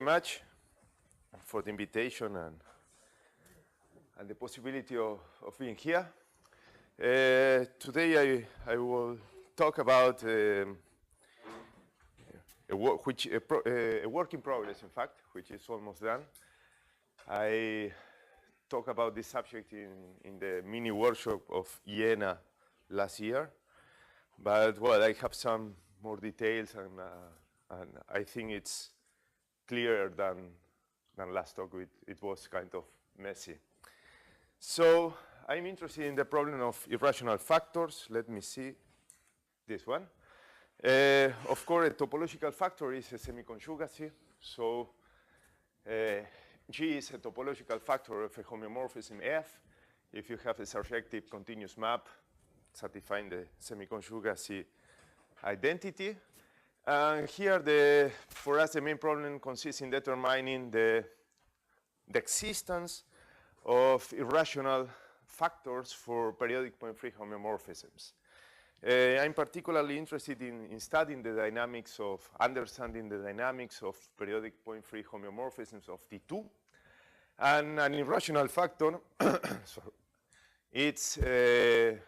much for the invitation and the possibility of being here. Today I will talk about a work in progress, in fact, which is almost done. I talked about this subject in the mini workshop of Iena last year, but well, I have some more details, and I think it's clearer than last talk. It was kind of messy. So I'm interested in the problem of irrational factors. Let me see this one. Of course, a topological factor is a semi-conjugacy. So G is a topological factor of a homeomorphism F if you have a surjective continuous map satisfying the semi-conjugacy identity. And here, for us, the main problem consists in determining the existence of irrational factors for periodic point-free homeomorphisms. I'm particularly interested in studying the dynamics of, understanding the dynamics of periodic point-free homeomorphisms of T2. And an irrational factor, it's an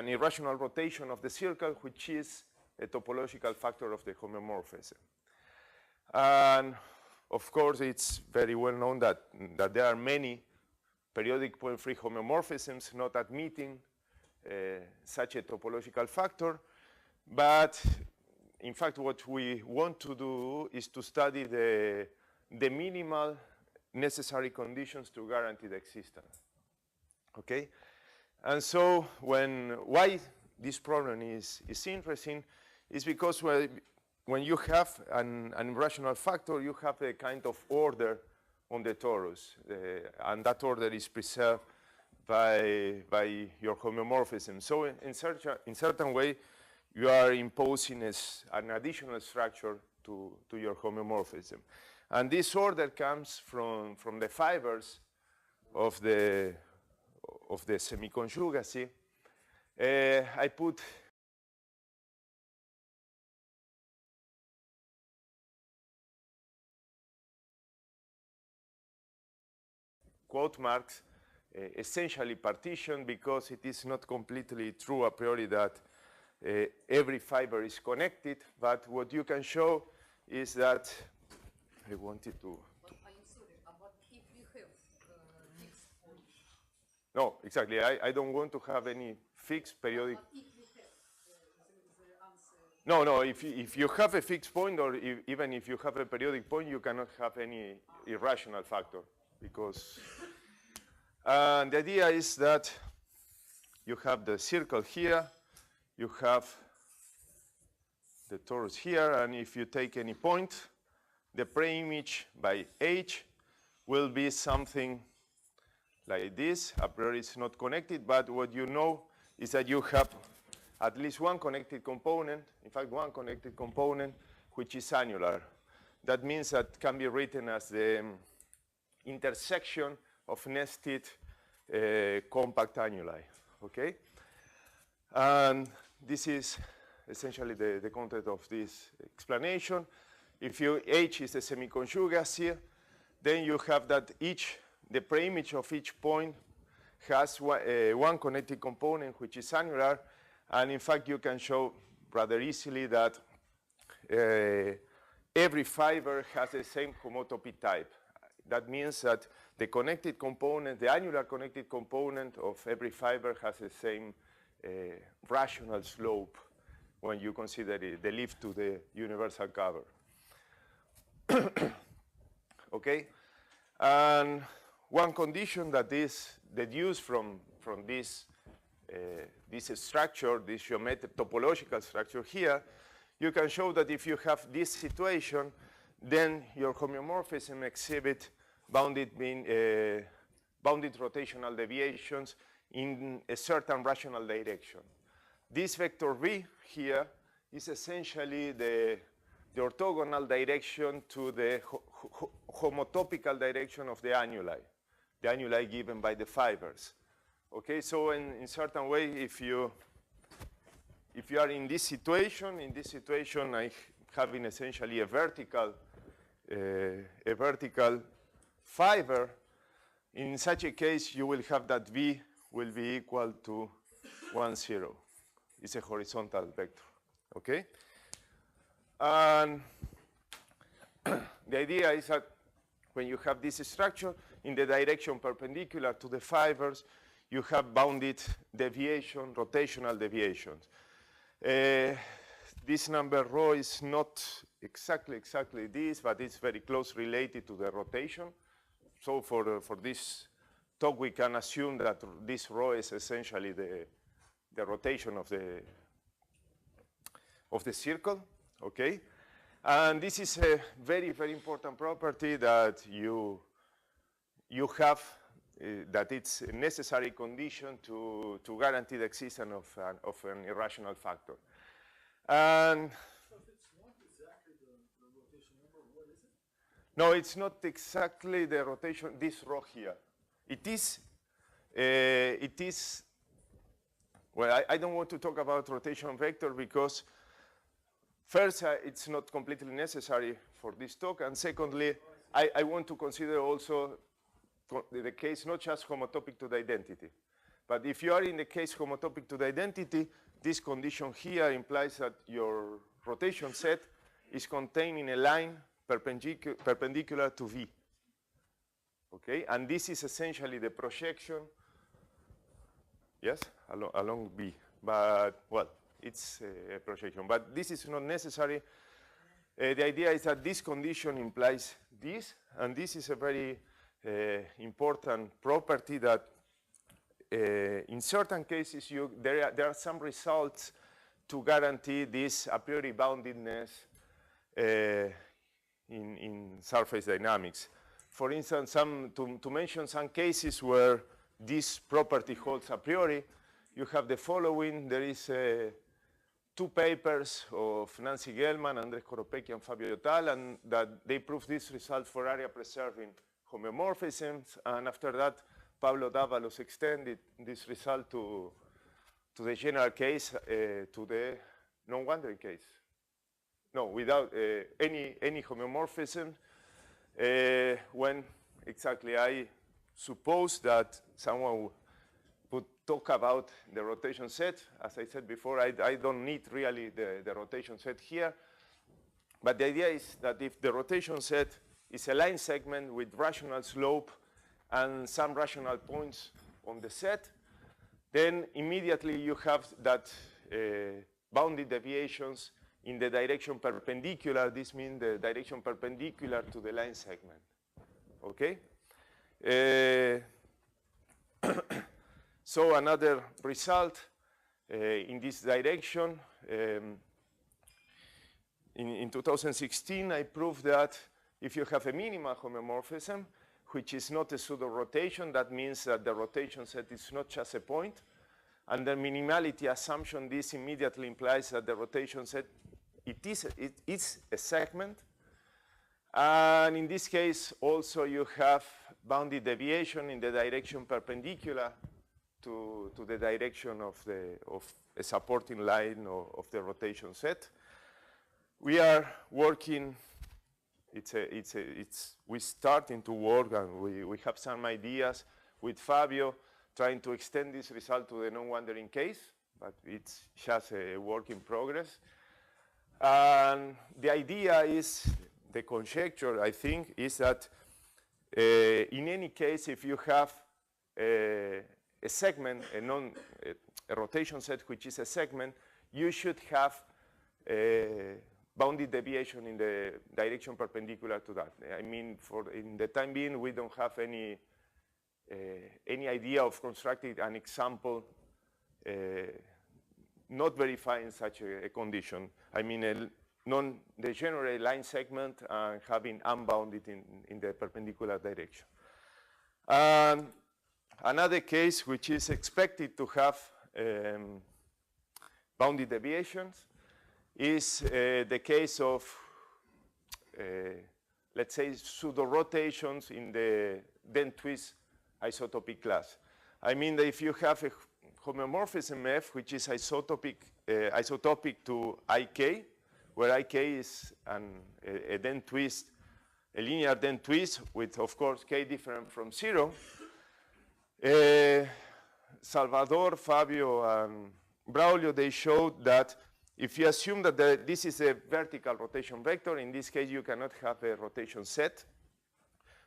irrational rotation of the circle, which is a topological factor of the homeomorphism. And of course, it's very well known that there are many periodic point-free homeomorphisms not admitting such a topological factor. But in fact, what we want to do is to study the minimal necessary conditions to guarantee the existence. Okay? And so why this problem is interesting is because when you have an irrational factor, you have a kind of order on the torus, and that order is preserved by your homeomorphism. So in certain way, you are imposing an additional structure to your homeomorphism. And this order comes from the fibers of the semi-conjugacy. I put quote marks, essentially partitioned, because it is not completely true a priori that every fiber is connected. But what you can show is that I wanted to. But I'm sorry, but if you have fixed point. No, exactly. I don't want to have any fixed periodic. But if you have the answer. No. If you have a fixed point, or even if you have a periodic point, you cannot have any irrational factor, because the idea is that you have the circle here, you have the torus here, and if you take any point, the preimage by H will be something like this. A priori it's not connected, but what you know is that you have at least one connected component, in fact one connected component, which is annular. That means that can be written as the intersection of nested compact annuli, okay? And this is essentially the content of this explanation. If H is a semi-conjugacy, then you have that the preimage of each point has one connected component, which is annular. And in fact, you can show rather easily that every fiber has the same homotopy type. That means that the connected component, the annular connected component of every fiber has the same rational slope when you consider the lift to the universal cover. Okay? And one condition that is deduced from this structure, this geometric topological structure here, you can show that if you have this situation, then your homeomorphism exhibit bounded rotational deviations in a certain rational direction. This vector V here is essentially the orthogonal direction to the homotopical direction of the annuli given by the fibers. Okay, so in certain way, if you are in this situation I having essentially a vertical a vertical fiber, in such a case, you will have that V will be equal to 1, 0. It's a horizontal vector, okay? And the idea is that when you have this structure in the direction perpendicular to the fibers, you have bounded deviation, rotational deviations. This number rho is not exactly this, but it's very close related to the rotation. So for this talk, we can assume that this rho is essentially the rotation of the circle, okay? And this is a very, very important property that you have, that it's a necessary condition to guarantee the existence of an irrational factor. And So if it's not exactly the rotation number, what is it? no, it's not exactly the rotation, this rho here. It is, well, I don't want to talk about rotation vector because first, it's not completely necessary for this talk, and secondly, I want to consider also the case not just homotopic to the identity, but if you are in the case homotopic to the identity, this condition here implies that your rotation set is contained in a line perpendicular to V, okay? And this is essentially the projection, yes, along V, but, well, it's a projection, but this is not necessary. The idea is that this condition implies this, and this is a very important property that in certain cases there are some results to guarantee this a priori boundedness in surface dynamics. For instance, to mention some cases where this property holds a priori, you have the following. There is 2 papers of Nancy Gelman, Andres Koropecki, and Fabio Yotal, and that they prove this result for area-preserving homeomorphisms. And after that, Pablo Dávalos extended this result to the general case, to the non-wandering case. No, without any homeomorphism. When exactly I suppose that someone would talk about the rotation set. As I said before, I don't need really the rotation set here. But the idea is that if the rotation set is a line segment with rational slope and some rational points on the set, then immediately you have that bounded deviations in the direction perpendicular. This means the direction perpendicular to the line segment, okay? So another result in this direction, in 2016, I proved that if you have a minimal homeomorphism, which is not a pseudo-rotation, that means that the rotation set is not just a point. Under minimality assumption, this immediately implies that the rotation set, it is a segment. And in this case, also you have bounded deviation in the direction perpendicular to the direction of a supporting line of the rotation set. We are working, we're starting to work, and we have some ideas with Fabio trying to extend this result to the non-wandering case, but it's just a work in progress. And the idea is, the conjecture, I think, is that in any case, if you have a segment, a rotation set which is a segment, you should have a bounded deviation in the direction perpendicular to that. I mean, in the time being, we don't have any idea of constructing an example not verifying such a condition. I mean, a non-degenerate line segment and having unbounded in the perpendicular direction. Another case which is expected to have bounded deviations is the case of, let's say, pseudo-rotations in the then-twist isotopic class. I mean that if you have a homeomorphism F which is isotopic to IK, where IK is a then-twist a linear then twist with, of course, k different from 0. Salvador, Fabio, and Braulio, they showed that if you assume that this is a vertical rotation vector, in this case you cannot have a rotation set,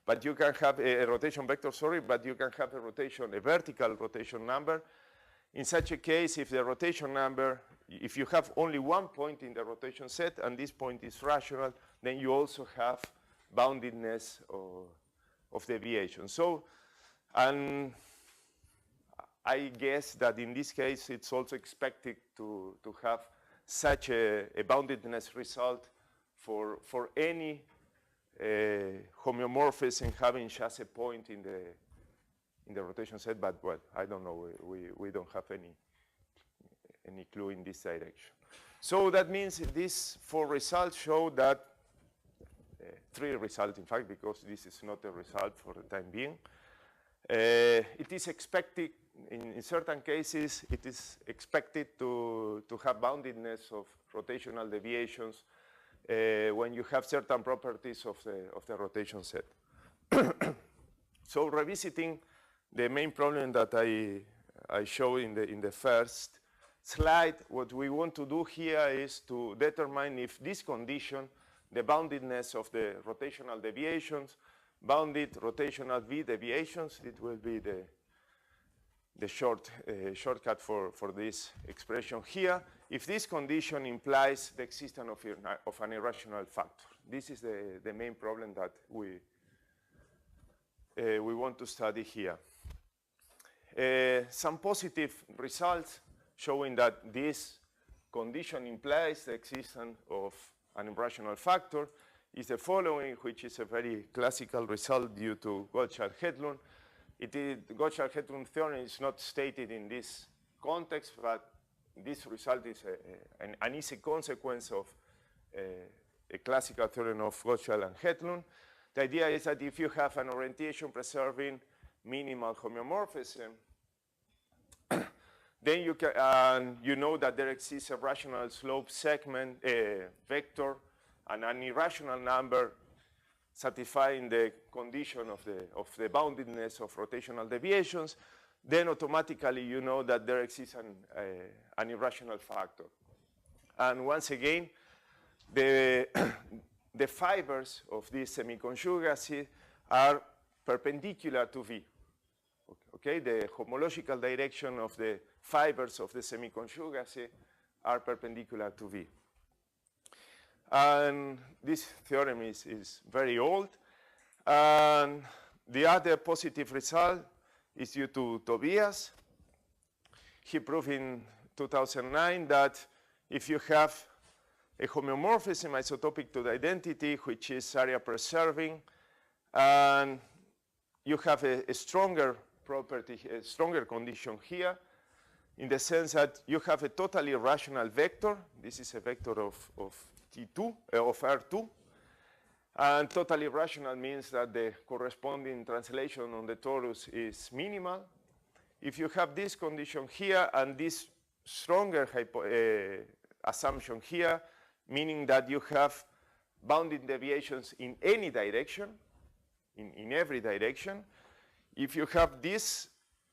but you can have a rotation vector, sorry, but you can have a vertical rotation number. In such a case, if the rotation number, if you have only one point in the rotation set and this point is rational, then you also have boundedness of deviation. So, and I guess that in this case, it's also expected to have such a boundedness result for any homeomorphism having just a point in the rotation set, but well, I don't know. We don't have any clue in this direction. So that means these 4 results show that 3 results, in fact, because this is not a result for the time being. It is expected, in certain cases, it is expected to have boundedness of rotational deviations when you have certain properties of the rotation set. So revisiting the main problem that I showed in the first slide, what we want to do here is to determine if this condition, the boundedness of the rotational deviations, bounded rotational V deviations, it will be the shortcut for this expression here. If this condition implies the existence of an irrational factor, this is the main problem that we want to study here. Some positive results showing that this condition implies the existence of an irrational factor is the following, which is a very classical result due to Kocsard-Hedlund. Kocsard-Hedlund theorem is not stated in this context, but this result is an easy consequence of a classical theorem of Kocsard and Hedlund. The idea is that if you have an orientation-preserving minimal homeomorphism, then you know that there exists a rational slope segment vector and an irrational number satisfying the condition of the boundedness of rotational deviations, then automatically you know that there exists an irrational factor. And once again, the fibers of this semiconjugacy are perpendicular to V. Okay, the homological direction of the fibers of the semiconjugacy are perpendicular to V. And this theorem is very old. And the other positive result is due to Tobias. He proved in 2009 that if you have a homeomorphism isotopic to the identity, which is area preserving, and you have a stronger property, a stronger condition here, in the sense that you have a totally rational vector. This is a vector of T2, of R2. And totally rational means that the corresponding translation on the torus is minimal. If you have this condition here and this stronger assumption here, meaning that you have bounding deviations in any direction, in every direction, if you have this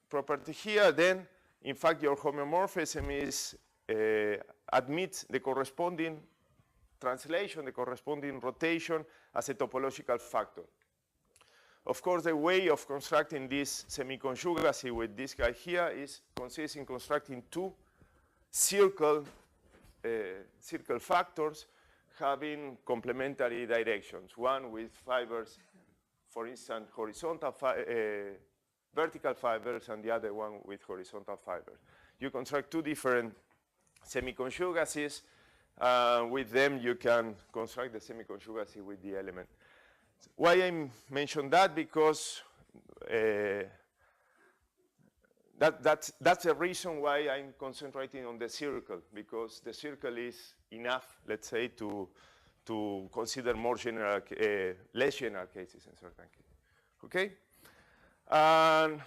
property here, then in fact your homeomorphism admits the corresponding translation, the corresponding rotation as a topological factor. Of course, the way of constructing this semiconjugacy with this guy here consists in constructing 2 circle factors having complementary directions, one with fibers, for instance, vertical fibers, and the other one with horizontal fibers. You construct 2 different semiconjugacies. With them, you can construct the semiconjugacy with the element. Why I mention that? Because that's the reason why I'm concentrating on the circle, because the circle is enough, let's say, to consider more general, less general cases in certain cases. Okay? And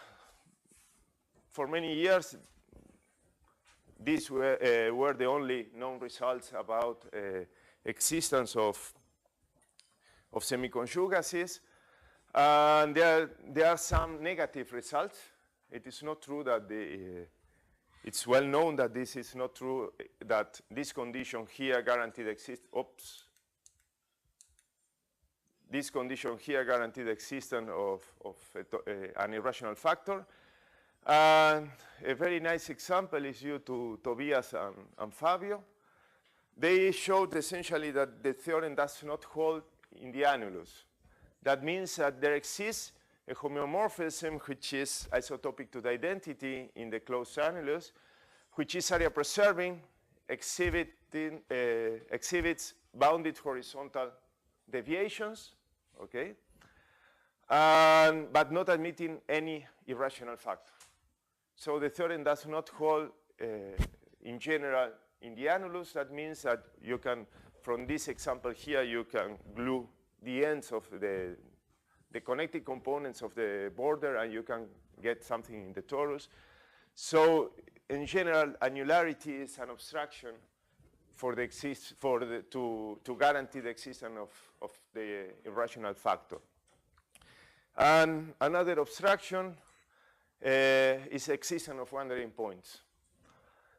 for many years, these were the only known results about existence of of semiconjugacies. And there are some negative results. It is not true that it's well known that this is not true, that this condition here guaranteed existence. Oops. This condition here guaranteed existence of an irrational factor. And a very nice example is due to Tobias and Fabio. They showed essentially that the theorem does not hold in the annulus. That means that there exists a homeomorphism which is isotopic to the identity in the closed annulus, which is area preserving, exhibits bounded horizontal deviations, okay, but not admitting any irrational factor. So the theorem does not hold in general in the annulus. That means that you can, from this example here, you can glue the ends of the connected components of the border, and you can get something in the torus. So in general, annularity is an obstruction for the to guarantee the existence of the irrational factor. And another obstruction is existence of wandering points.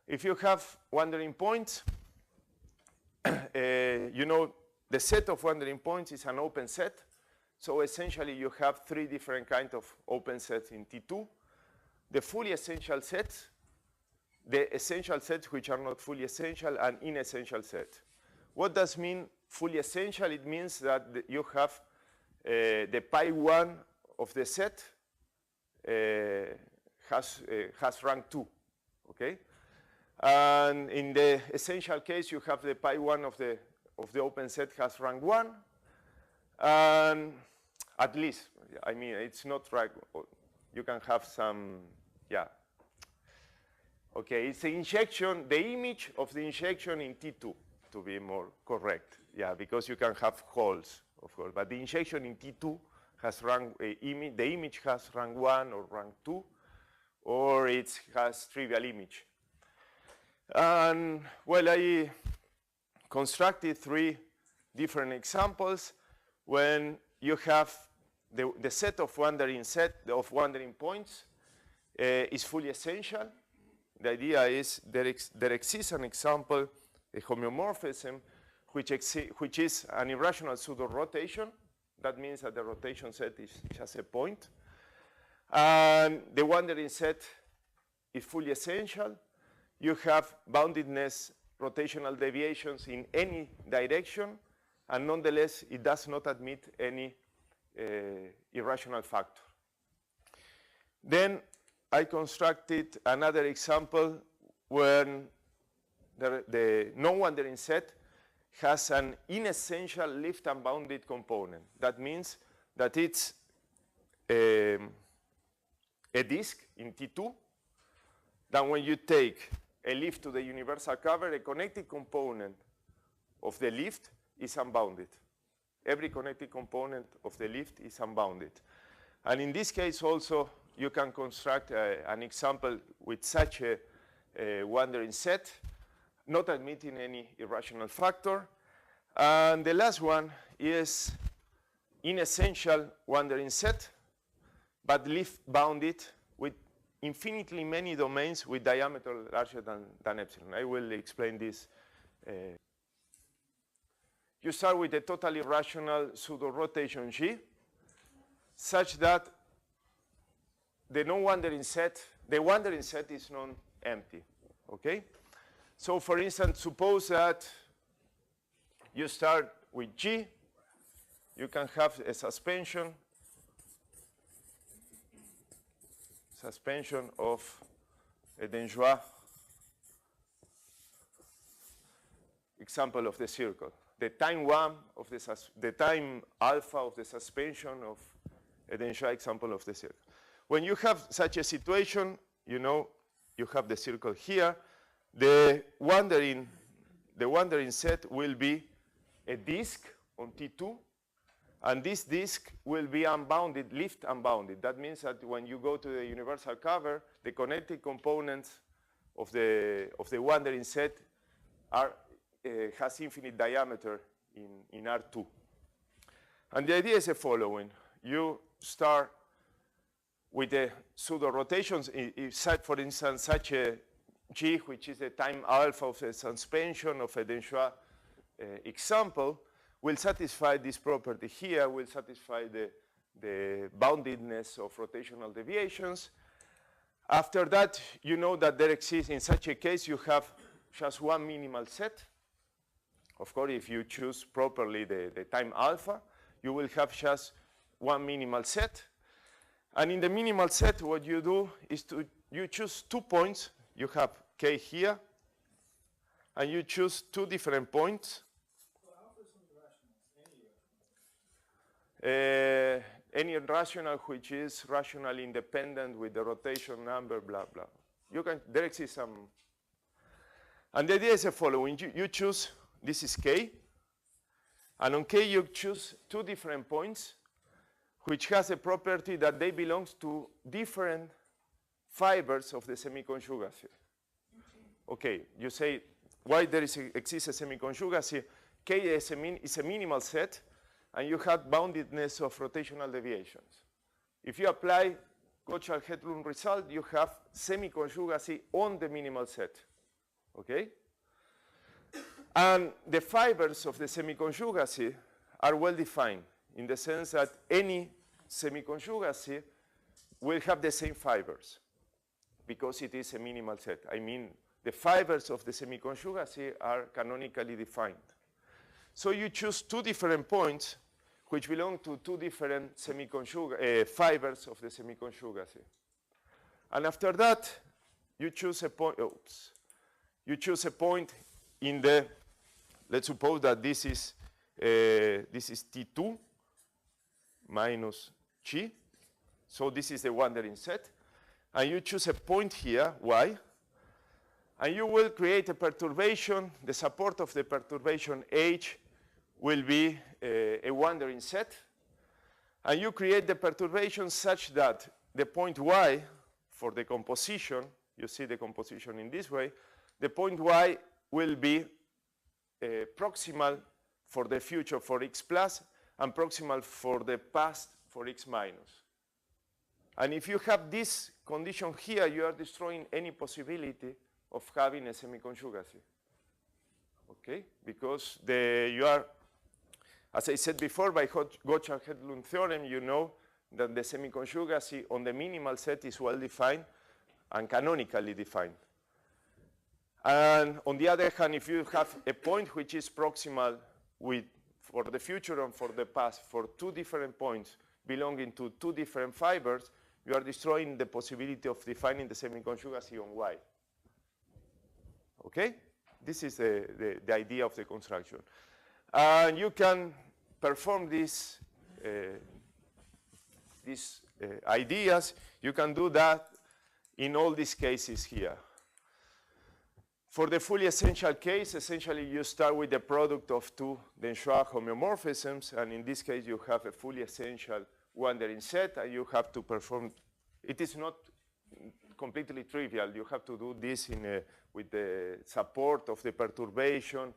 If you have wandering points, you know the set of wandering points is an open set. So essentially, you have three different kinds of open sets in T2. The fully essential sets, the essential sets which are not fully essential, and inessential sets. What does mean fully essential? It means that you have the pi 1 of the set has rank 2, okay? And in the essential case, you have the pi 1 of the open set has rank 1. And at least, I mean, it's not right. You can have some, yeah. Okay, it's the injection, the image of the injection in T2, to be more correct. Yeah, because you can have holes, of course. But the injection in T2 has rank, the image has rank 1 or rank 2, or it has trivial image. And, well, I constructed three different examples when you have the set of wandering points is fully essential. The idea is there exists an example, a homeomorphism, which is an irrational pseudo-rotation. That means that the rotation set is just a point. And the wandering set is fully essential. You have boundedness rotational deviations in any direction, and nonetheless, it does not admit any irrational factor. Then I constructed another example when the non-wandering set has an inessential lift unbounded component. That means that it's a disk in T2. Then when you take a lift to the universal cover, a connected component of the lift is unbounded. Every connected component of the lift is unbounded. And in this case also, you can construct an example with such a wandering set, not admitting any irrational factor. And the last one is inessential wandering set, but lift bounded with infinitely many domains with diameter larger than epsilon. I will explain this. You start with a totally rational pseudo-rotation G, such that the non-wandering set, the wandering set is non-empty, okay? So for instance, suppose that you start with G, you can have a suspension of a Denjoy example of the circle. The time 1 of the time alpha of the suspension of a Denjoy example of the circle. When you have such a situation, you know, you have the circle here. The wandering set will be a disk on T2, and this disk will be unbounded, lift unbounded. That means that when you go to the universal cover, the connected components of the wandering set has infinite diameter in R2. And the idea is the following. You start with the pseudo-rotations. For instance, such a G, which is the time alpha of the suspension of a Denchois example, will satisfy this property here, will satisfy the boundedness of rotational deviations. After that, you know that there exists, in such a case, you have just one minimal set. Of course, if you choose properly the time alpha, you will have just one minimal set. And in the minimal set, what you do is you choose 2 points. You have K here, and you choose 2 different points. So alpha is irrational, any irrational. Any rational which is rationally independent with the rotation number, blah, blah. There exists some. And the idea is the following. You choose, this is K. And on K, you choose 2 different points, which has a property that they belong to different fibers of the semiconjugacy. Okay, you say, why there exists a semiconjugacy? K is a minimal set, and you have boundedness of rotational deviations. If you apply Kocsard-Hedlund result, you have semiconjugacy on the minimal set, okay? And the fibers of the semiconjugacy are well defined in the sense that any semiconjugacy will have the same fibers because it is a minimal set. I mean, the fibers of the semiconjugacy are canonically defined. So you choose 2 different points which belong to 2 different fibers of the semiconjugacy. And after that, you choose a point, you choose a point in the, let's suppose that this is T2 minus G. So this is the wandering set. And you choose a point here, Y. And you will create a perturbation. The support of the perturbation H will be a wandering set. And you create the perturbation such that the point Y for the composition, you see the composition in this way, the point Y will be proximal for the future for X plus and proximal for the past for X minus. And if you have this condition here, you are destroying any possibility of having a semiconjugacy. Okay? Because you are, as I said before, by Kocsard-Hedlund theorem, you know that the semiconjugacy on the minimal set is well defined and canonically defined. And on the other hand, if you have a point which is proximal for the future and for the past, for 2 different points belonging to 2 different fibers, you are destroying the possibility of defining the semiconjugacy on Y. Okay? This is the idea of the construction. And you can perform these ideas. You can do that in all these cases here. For the fully essential case, essentially you start with the product of 2 Denchois homeomorphisms, and in this case you have a fully essential wandering set, and you have to perform. It is not completely trivial. You have to do this with the support of the perturbation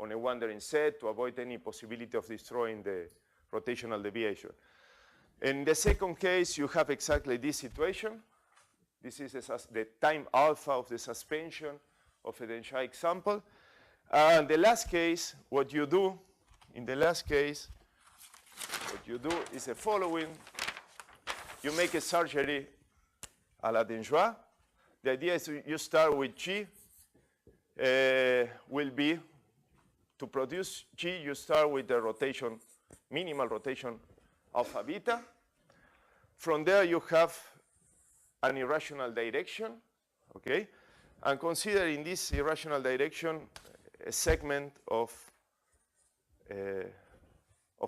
on a wandering set to avoid any possibility of destroying the rotational deviation. In the second case, you have exactly this situation. This is the time alpha of the suspension of a Denchois example. And the last case, what you do is the following. You make a surgery a la Denchois. The idea is you start with G. Will be to produce G, you start with the rotation, minimal rotation alpha beta. From there, you have an irrational direction, okay? And consider in this irrational direction a segment of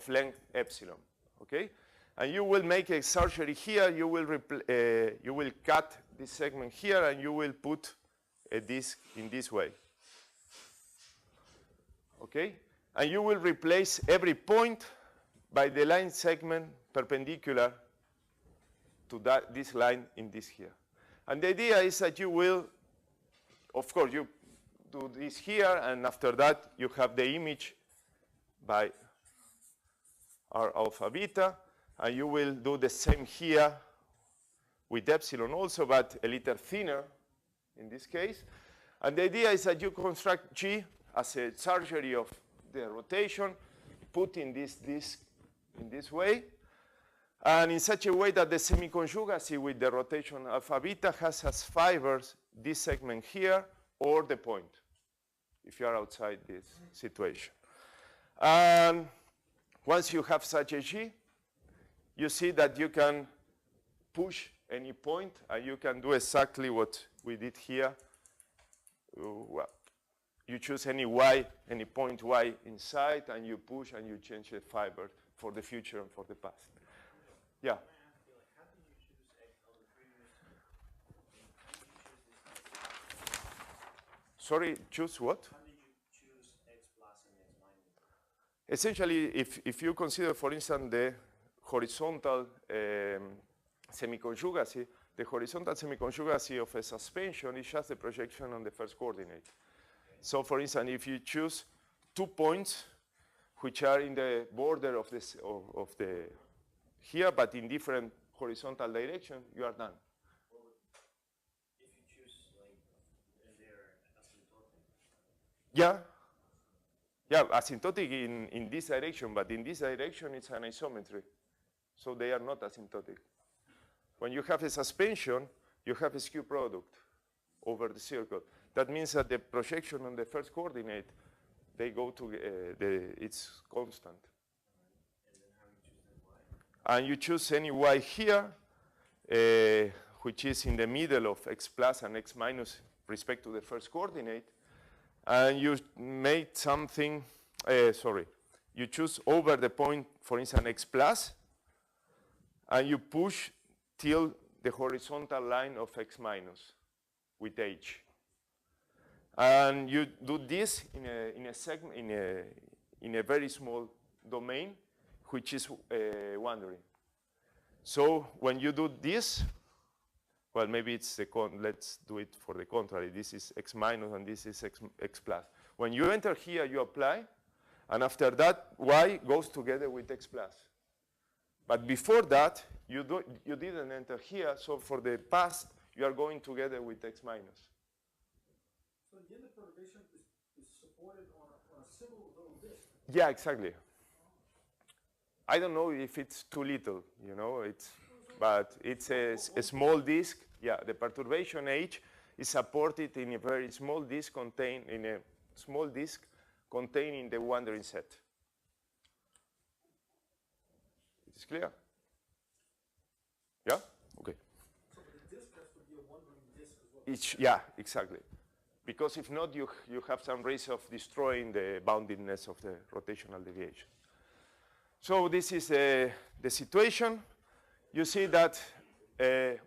length epsilon, okay? And you will make a surgery here. You will cut this segment here, and you will put a disk in this way, okay? And you will replace every point by the line segment perpendicular to this line in this here. And the idea is that you will, of course, you do this here, and after that, you have the image by are alpha beta, and you will do the same here with epsilon also, but a little thinner in this case. And the idea is that you construct G as a surgery of the rotation, put in this disk in this way, and in such a way that the semi-conjugacy with the rotation alpha beta has as fibers this segment here or the point, if you are outside this situation. And once you have such a G, you see that you can push any point, and you can do exactly what we did here. Well, you choose any Y, any point Y inside, and you push and you change the fiber for the future and for the past. Yeah? Sorry, choose what? How did you choose X plus and X minus? Essentially, if you consider, for instance, the horizontal semi-conjugacy, the horizontal semi-conjugacy of a suspension is just the projection on the first coordinate. So, for instance, if you choose 2 points which are in the border of this of the here, but in different horizontal direction, you are done. Well, if you choose like they're asymptotic. Yeah. Yeah, asymptotic in this direction, but in this direction it's an isometry. So they are not asymptotic. When you have a suspension, you have a skew product over the circle. That means that the projection on the first coordinate, they go to, it's constant. And then how you choose that Y? And you choose any Y here, which is in the middle of X plus and X minus respect to the first coordinate. And you make something, you choose over the point, for instance, X plus, and you push till the horizontal line of X minus with H. And you do this in a segment, in a very small domain, which is wandering. So when you do this, well, maybe it's let's do it for the contrary. This is X minus and this is X plus. When you enter here, you apply, and after that, Y goes together with X plus. But before that, you didn't enter here, so for the past, you are going together with X minus. So the unit perturbation is supported on a single little disk. Yeah, exactly. I don't know if it's too little, you know, but it's a small disk. Yeah, the perturbation H is supported in a very small disk containing the wandering set. Is it clear? Yeah? Okay. So the disk has to be a wandering disk as well. Yeah, exactly. Because if not, you have some risk of destroying the boundedness of the rotational deviation. So this is the situation. You see that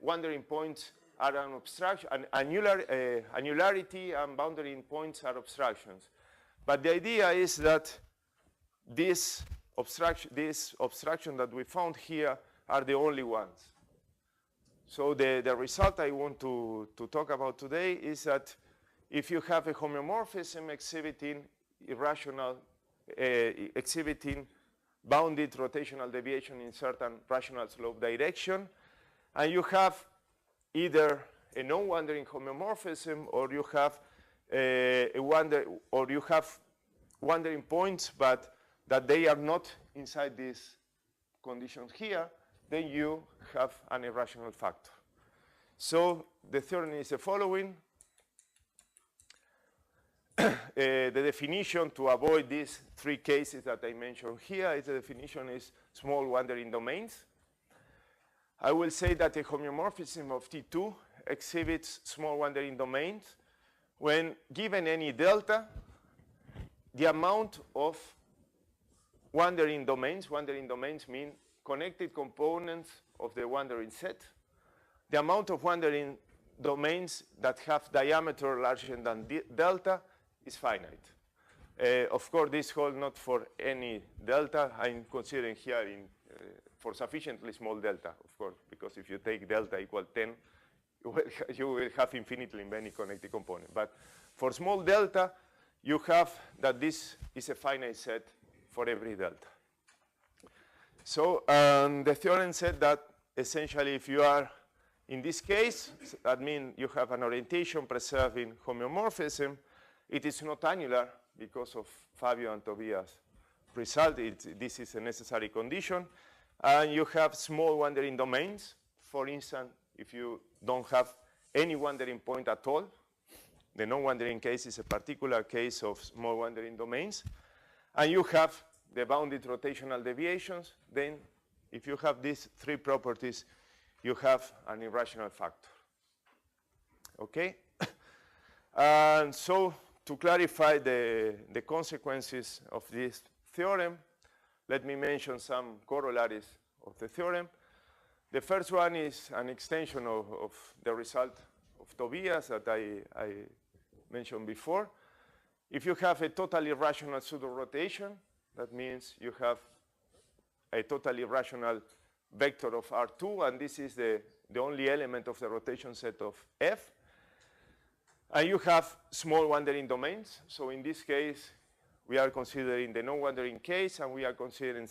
wandering points are an obstruction, annularity and boundary points are obstructions. But the idea is that this obstruction that we found here are the only ones. So the result I want to talk about today is that if you have a homeomorphism exhibiting irrational, exhibiting bounded rotational deviation in certain rational slope direction, and you have either a non-wandering homeomorphism or you have wandering points, but that they are not inside these conditions here, then you have an irrational factor. So the theorem is the following. The definition to avoid these 3 cases that I mentioned here is the definition is small wandering domains. I will say that a homeomorphism of T2 exhibits small wandering domains when given any delta, the amount of wandering domains mean connected components of the wandering set, the amount of wandering domains that have diameter larger than delta is finite. Of course, this holds not for any delta. I'm considering here for sufficiently small delta, of course, because if you take delta equal 10, you will have infinitely many connected components. But for small delta, you have that this is a finite set for every delta. So the theorem said that essentially if you are in this case, that means you have an orientation preserving homeomorphism. It is not annular because of Fabio and Tobias' result. This is a necessary condition. And you have small wandering domains. For instance, if you don't have any wandering point at all, the non-wandering case is a particular case of small wandering domains. And you have the bounded rotational deviations. Then if you have these three properties, you have an irrational factor. Okay? And so to clarify the consequences of this theorem, let me mention some corollaries of the theorem. The first one is an extension of the result of Tobias that I mentioned before. If you have a totally rational pseudo-rotation, that means you have a totally rational vector of R2, and this is the only element of the rotation set of F. And you have small wandering domains. So in this case, we are considering the non-wandering case, and we are considering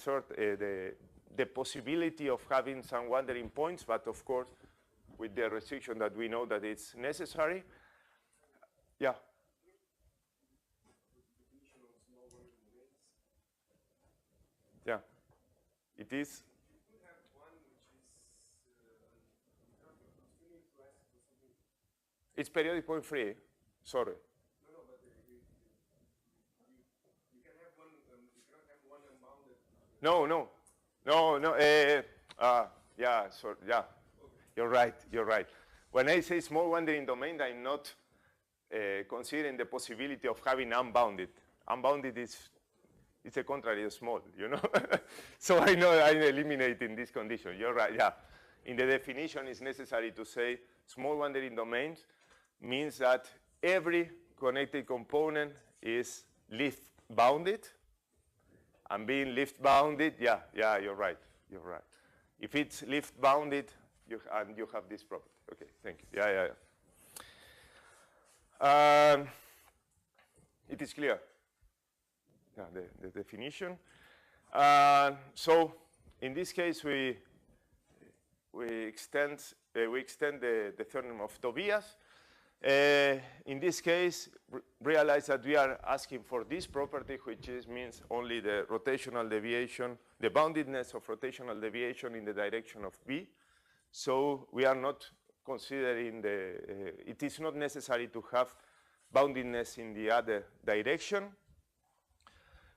the possibility of having some wandering points, but of course, with the restriction that we know that it's necessary. Yeah. Yeah. It is. It's periodic point free. Sorry. No, but you can have one. You cannot have one unbounded. No. Yeah. So yeah, you're right. You're right. When I say small wandering domain, I'm not considering the possibility of having unbounded. Unbounded is it's a contrary of small, you know. So I know I'm eliminating this condition. You're right. Yeah. In the definition, it's necessary to say small wandering domains means that every connected component is Lift bounded. And being Lift bounded, yeah, you're right. You're right. If it's Lift bounded, you have this property. Okay, thank you. Yeah. It is clear. Yeah, the definition. So in this case, we extend the theorem of Tobias. In this case, realize that we are asking for this property, which means only the rotational deviation, the boundedness of rotational deviation in the direction of B. So we are not considering it is not necessary to have boundedness in the other direction.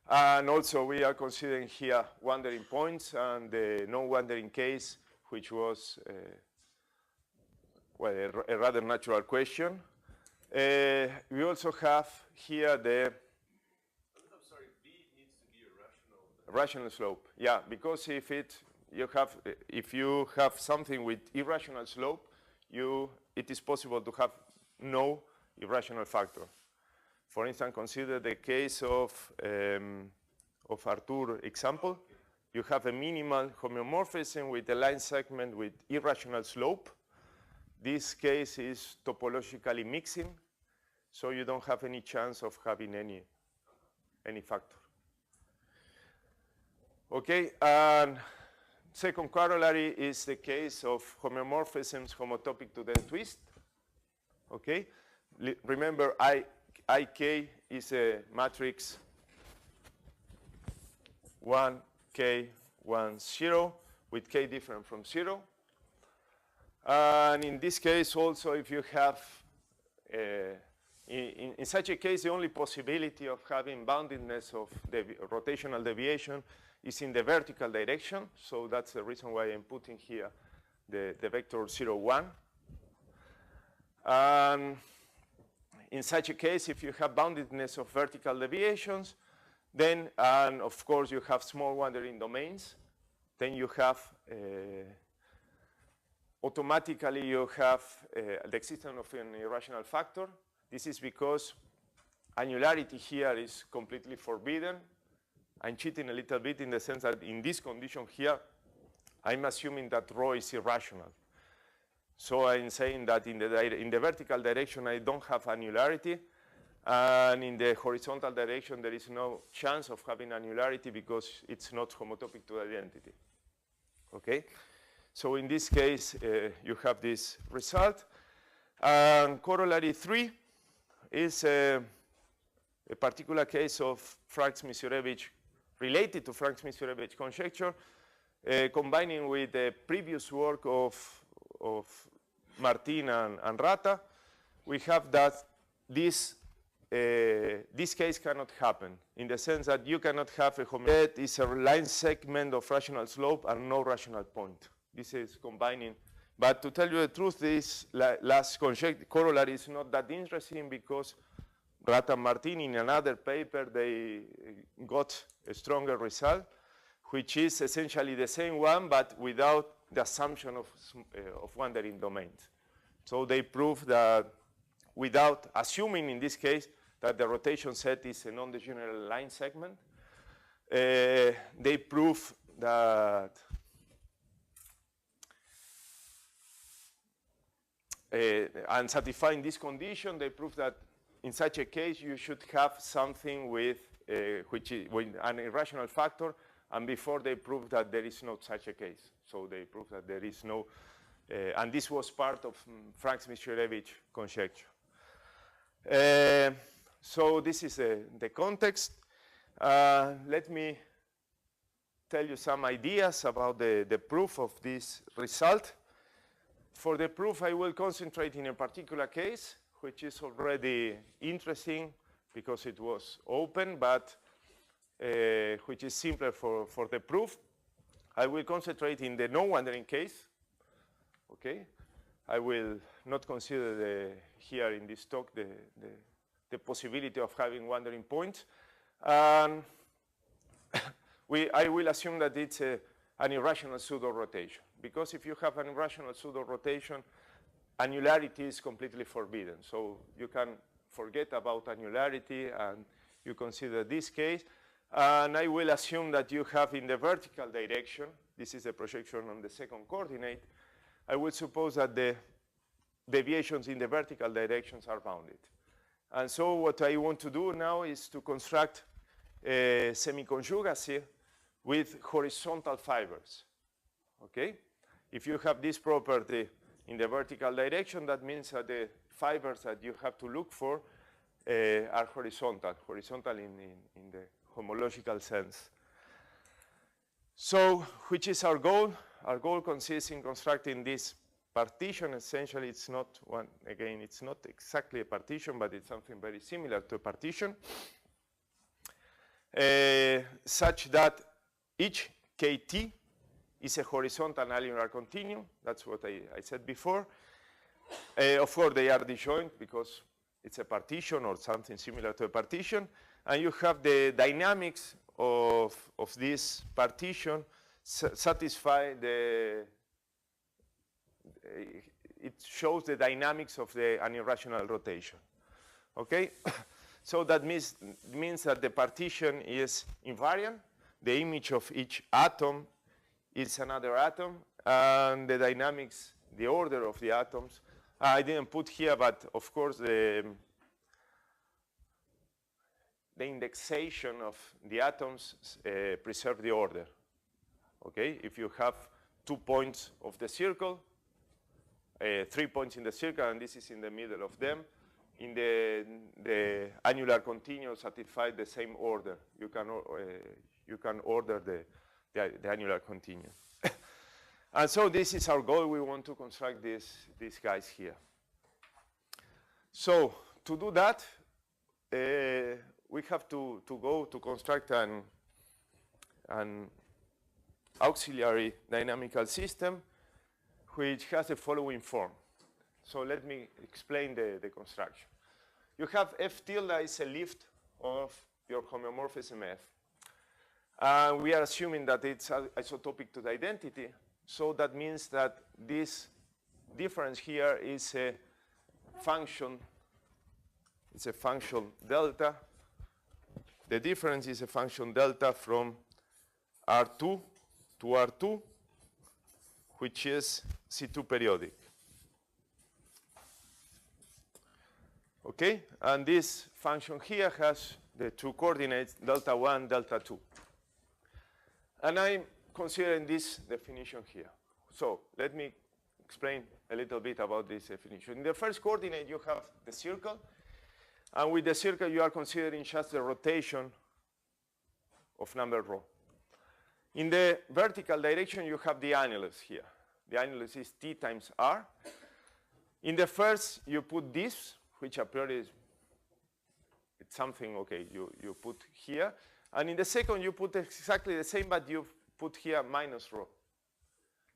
And also we are considering here wandering points and the non-wandering case, which was a rather natural question. We also have here the I'm sorry, B needs to be a rational slope. Yeah, because if you have something with irrational slope, it is possible to have no irrational factor. For instance, consider the case of Arthur example. You have a minimal homeomorphism with a line segment with irrational slope. This case is topologically mixing, so you don't have any chance of having any factor. Okay, and second corollary is the case of homeomorphisms homotopic to the twist. Okay, remember IK is a matrix 1, K, 1, 0, with K different from 0. And in this case also, if you have, in such a case, the only possibility of having boundedness of the rotational deviation is in the vertical direction. So that's the reason why I'm putting here the vector 0, 1. And in such a case, if you have boundedness of vertical deviations, then, and of course, you have small wandering domains, then you have automatically you have the existence of an irrational factor. This is because annularity here is completely forbidden. I'm cheating a little bit in the sense that in this condition here, I'm assuming that rho is irrational. So I'm saying that in the vertical direction, I don't have annularity. And in the horizontal direction, there is no chance of having annularity because it's not homotopic to the identity. Okay? So in this case, you have this result. And corollary 3 is a particular case of Franks-Misurevich, related to Franks-Misurevich conjecture, combining with the previous work of Martin and Rata. We have that this case cannot happen, in the sense that you cannot have a homogeneous is a line segment of rational slope and no rational point. This is combining. But to tell you the truth, this last corollary is not that interesting, because Rata and Martin, in another paper, they got a stronger result, which is essentially the same one, but without the assumption of wandering domains. So they prove that without assuming, in this case, that the rotation set is a non-degenerate line segment, they prove that and satisfying this condition, they prove that in such a case you should have something with with an irrational factor, and before they prove that there is not such a case. So they prove that there is no, and this was part of Franks-Misurevich conjecture. So this is the context. Let me tell you some ideas about the proof of this result. For the proof, I will concentrate in a particular case, which is already interesting because it was open, but which is simpler for the proof. I will concentrate in the non-wandering case. Okay, I will not consider here in this talk the possibility of having wandering points. I will assume that it's an irrational pseudo-rotation, because if you have an irrational pseudo-rotation, annularity is completely forbidden. So you can forget about annularity and you consider this case. And I will assume that you have in the vertical direction, this is a projection on the second coordinate, I will suppose that the deviations in the vertical directions are bounded. And so what I want to do now is to construct a semiconjugacy with horizontal fibers. Okay? If you have this property in the vertical direction, that means that the fibers that you have to look for are horizontal in the homological sense. So which is our goal? Our goal consists in constructing this partition. Essentially, it's not one, again, it's not exactly a partition, but it's something very similar to a partition, such that each KT is a horizontal annular continuum. That's what I said before. Of course, they are disjoint because it's a partition or something similar to a partition. And you have the dynamics of this partition satisfy it shows the dynamics of an irrational rotation. Okay? So that means that the partition is invariant. The image of each atom is another atom, and the dynamics, the order of the atoms, I didn't put here, but of course the indexation of the atoms preserve the order. Okay, if you have 2 points of the circle, 3 points in the circle, and this is in the middle of them, in the annular continuum satisfy the same order. You can order the annular continuum. And so this is our goal. We want to construct these guys here. So to do that, we have to go to construct an auxiliary dynamical system which has the following form. So let me explain the construction. You have F tilde is a lift of your homeomorphism F. We are assuming that it's isotopic to the identity. So that means that this difference here is a function. It's a function delta. The difference is a function delta from R2 to R2, which is C2 periodic. Okay? And this function here has the two coordinates, delta 1, delta 2. And I'm considering this definition here. So let me explain a little bit about this definition. In the first coordinate, you have the circle. And with the circle, you are considering just the rotation of number rho. In the vertical direction, you have the annulus here. The annulus is t times r. In the first, you put this, which a priori is it's something, okay, you put here. And in the second, you put exactly the same, but you put here minus rho.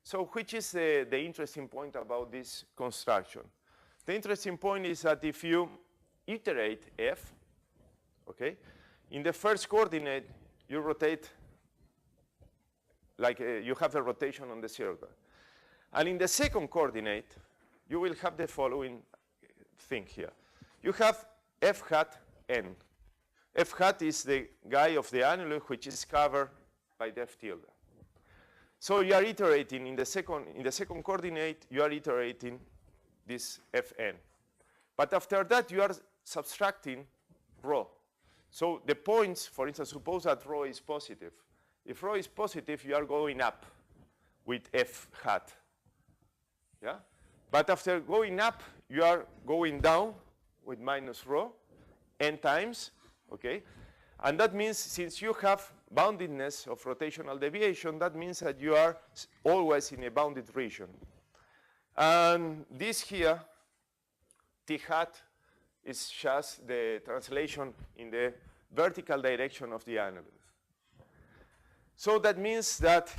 So which is the interesting point about this construction? The interesting point is that if you iterate f, okay, in the first coordinate, you rotate like you have a rotation on the circle. And in the second coordinate, you will have the following thing here. You have f hat n. F hat is the guy of the annulus which is covered by the f tilde. So you are iterating in the second coordinate, you are iterating this fn. But after that, you are subtracting rho. So the points, for instance, suppose that rho is positive. If rho is positive, you are going up with f hat. Yeah? But after going up, you are going down with minus rho n times, okay? And that means since you have boundedness of rotational deviation, that means that you are always in a bounded region. And this here, t hat, is just the translation in the vertical direction of the annulus. So that means that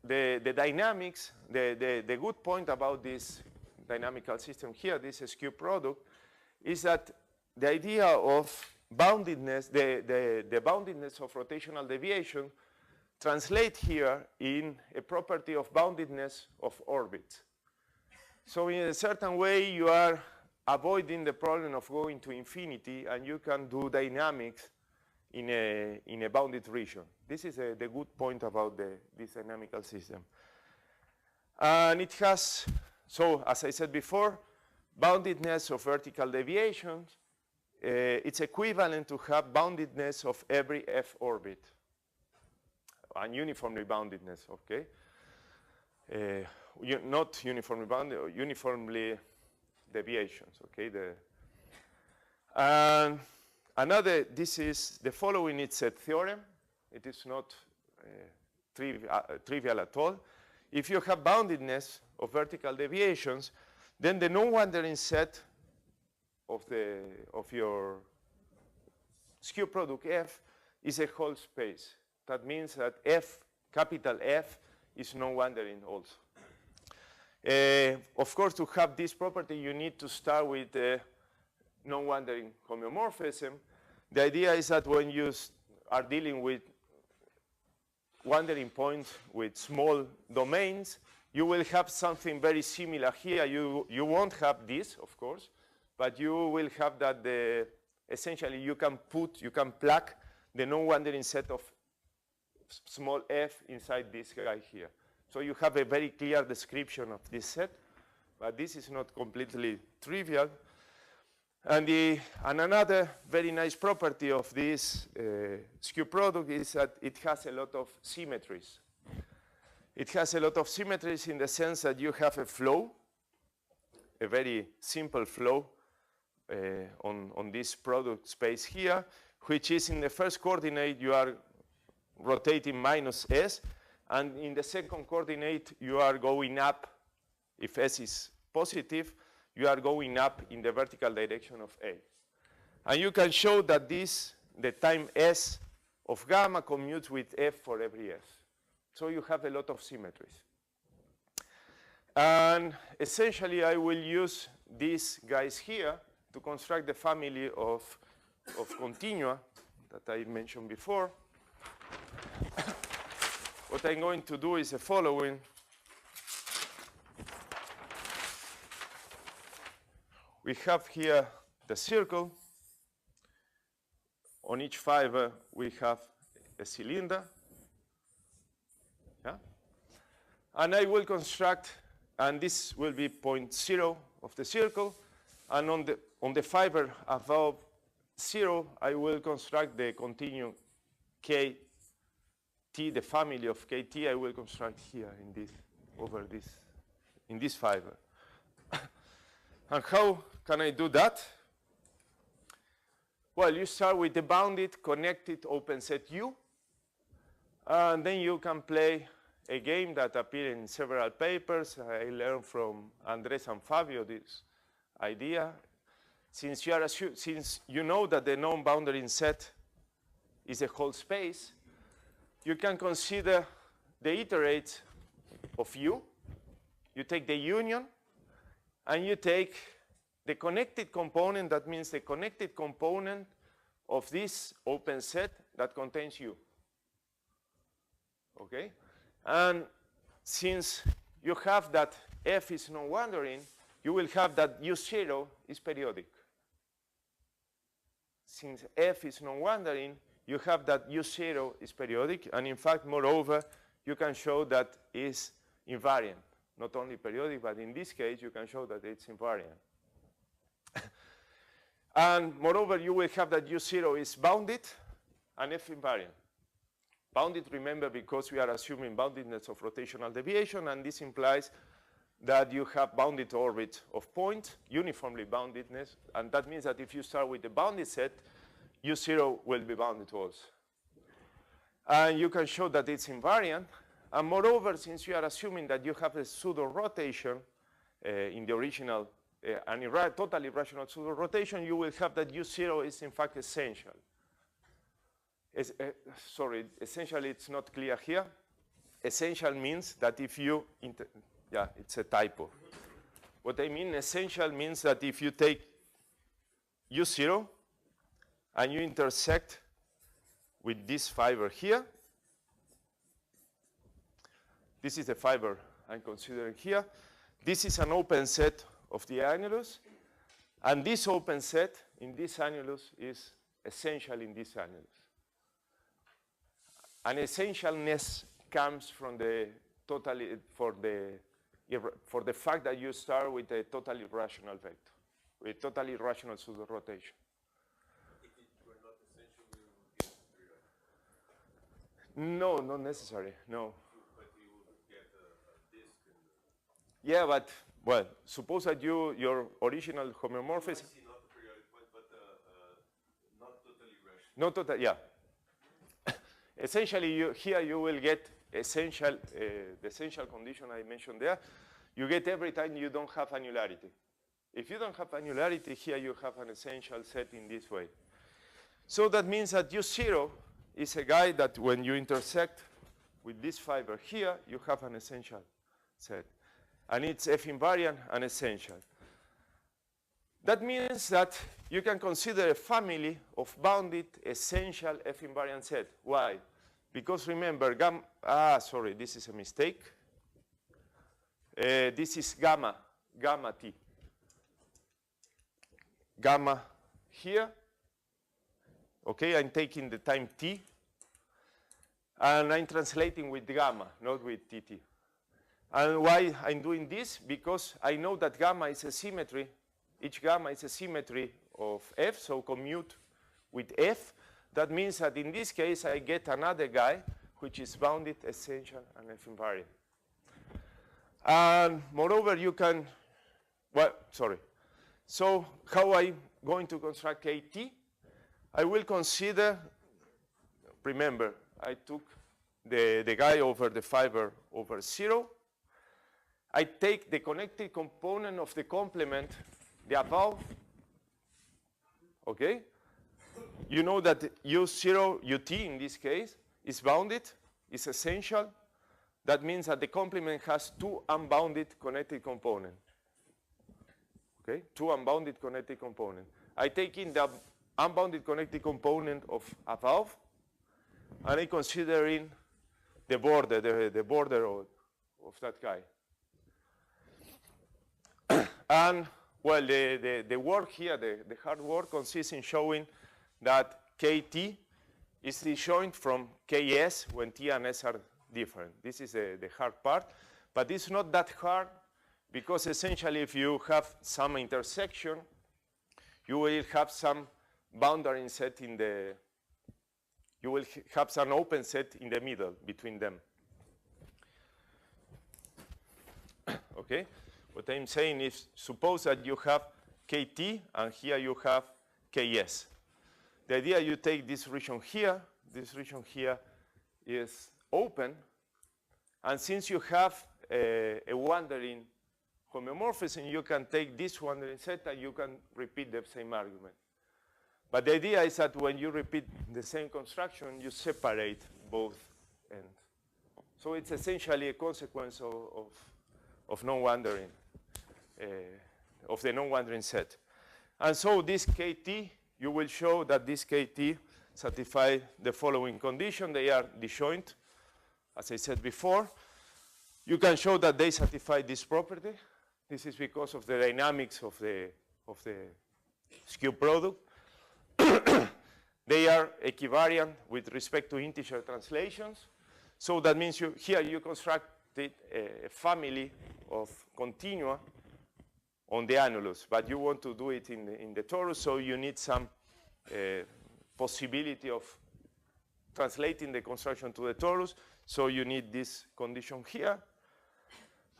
the dynamics, the good point about this dynamical system here, this skew product, is that the idea of boundedness, the boundedness of rotational deviation translate here in a property of boundedness of orbits. So in a certain way, you are avoiding the problem of going to infinity, and you can do dynamics in a bounded region. This is the good point about this dynamical system. And it has, so as I said before, boundedness of vertical deviations. It's equivalent to have boundedness of every f orbit, and uniformly boundedness, okay? Not uniformly bounded, uniformly deviations, okay? And another, this is the following, it's a theorem. It is not trivial at all. If you have boundedness of vertical deviations, then the non-wandering set of your skew product f is a whole space. That means that f, capital F, is non-wandering also. Of course, to have this property, you need to start with a non-wandering homeomorphism. The idea is that when you are dealing with wandering points with small domains, you will have something very similar here. You won't have this, of course, but you will have that essentially you can plug the non-wandering set of small f inside this guy here. So you have a very clear description of this set, but this is not completely trivial. And another very nice property of this skew product is that it has a lot of symmetries. It has a lot of symmetries in the sense that you have a flow, a very simple flow on this product space here, which is in the first coordinate you are rotating minus s, and in the second coordinate you are going up. If s is positive, you are going up in the vertical direction of a. And you can show that the time s of gamma commutes with f for every s. So you have a lot of symmetries. And essentially, I will use these guys here to construct the family of continua that I mentioned before. What I'm going to do is the following. We have here the circle. On each fiber, we have a cylinder. Yeah? And I will construct, and this will be point 0 of the circle. And on the fiber above 0, I will construct the continuum k T, the family of KT, I will construct here in this, over this, in this fiber. And how can I do that? Well, you start with the bounded connected open set U, and then you can play a game that appeared in several papers. I learned from Andres and Fabio this idea. Since you know that the non-boundary set is a whole space, you can consider the iterates of U. You take the union, and you take the connected component. That means the connected component of this open set that contains U. Okay? And since you have that F is non-wandering, you will have that U0 is periodic. Since F is non-wandering, you have that U0 is periodic. And in fact, moreover, you can show that is invariant. Not only periodic, but in this case, you can show that it's invariant. And moreover, you will have that U0 is bounded and F invariant. Bounded, remember, because we are assuming boundedness of rotational deviation, and this implies that you have bounded orbit of points, uniformly boundedness, and that means that if you start with the bounded set, U0 will be bounded also. And you can show that it's invariant, and moreover, since you are assuming that you have a pseudo-rotation in the original, totally irrational pseudo-rotation, you will have that U0 is in fact essential. Sorry, essentially it's not clear here. Essential means that if you, yeah, it's a typo. What I mean essential means that if you take U0 and you intersect with this fiber here, this is the fiber I'm considering here. This is an open set of the annulus, and this open set in this annulus is essential in this annulus. And essentialness comes from the totally for the fact that you start with a totally irrational vector, with totally irrational pseudo-rotation. If it were not essential, we would get periodic. No, not necessary, no. But we would get a disk. Yeah, but, well, suppose that your original homeomorphism. I see not the periodic point, but not totally irrational. Not total, yeah. Essentially, here you will get essential, the essential condition I mentioned there. You get every time you don't have annularity. If you don't have annularity, here you have an essential set in this way. So that means that U0 is a guy that when you intersect with this fiber here, you have an essential set. And it's F invariant and essential. That means that you can consider a family of bounded essential F invariant set. Why? Because remember, sorry, this is a mistake. This is gamma T. Gamma here. Okay, I'm taking the time T. And I'm translating with gamma, not with TT. And why I'm doing this? Because I know that gamma is a symmetry. Each gamma is a symmetry of F, so commute with F. That means that in this case, I get another guy, which is bounded, essential, and F invariant. And moreover, you can, well, sorry. So how I'm going to construct KT? I will consider, remember, I took the guy over the fiber over 0. I take the connected component of the complement, the above, okay? You know that U0, UT in this case, is bounded, is essential. That means that the complement has two unbounded connected components. Okay, two unbounded connected components. I take in the unbounded connected component of above, and I consider in the border, the border of that guy. And, well, the work here, the hard work consists in showing that KT is disjoint from KS when T and S are different. This is the hard part. But it's not that hard because essentially if you have some intersection, you will have some boundary set in the you will have some open set in the middle between them. Okay? What I'm saying is, suppose that you have KT, and here you have KS. The idea you take this region here is open, and since you have a wandering homeomorphism, you can take this wandering set and you can repeat the same argument. But the idea is that when you repeat the same construction, you separate both ends. So it's essentially a consequence of non-wandering, of the non-wandering set. And so this KT, you will show that this KT satisfy the following condition. They are disjoint, as I said before. You can show that they satisfy this property. This is because of the dynamics of the skew product. They are equivariant with respect to integer translations. So that means here you constructed a family of continua on the annulus, but you want to do it in the torus, so you need some possibility of translating the construction to the torus, so you need this condition here.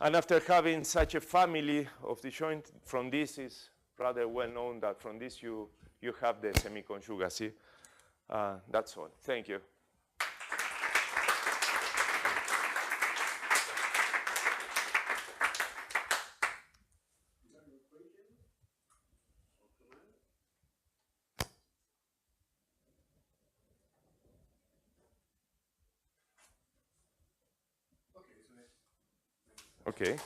And after having such a family of disjoint, from this is rather well known that from this you have the semi-conjugacy. That's all. Thank you. Okay.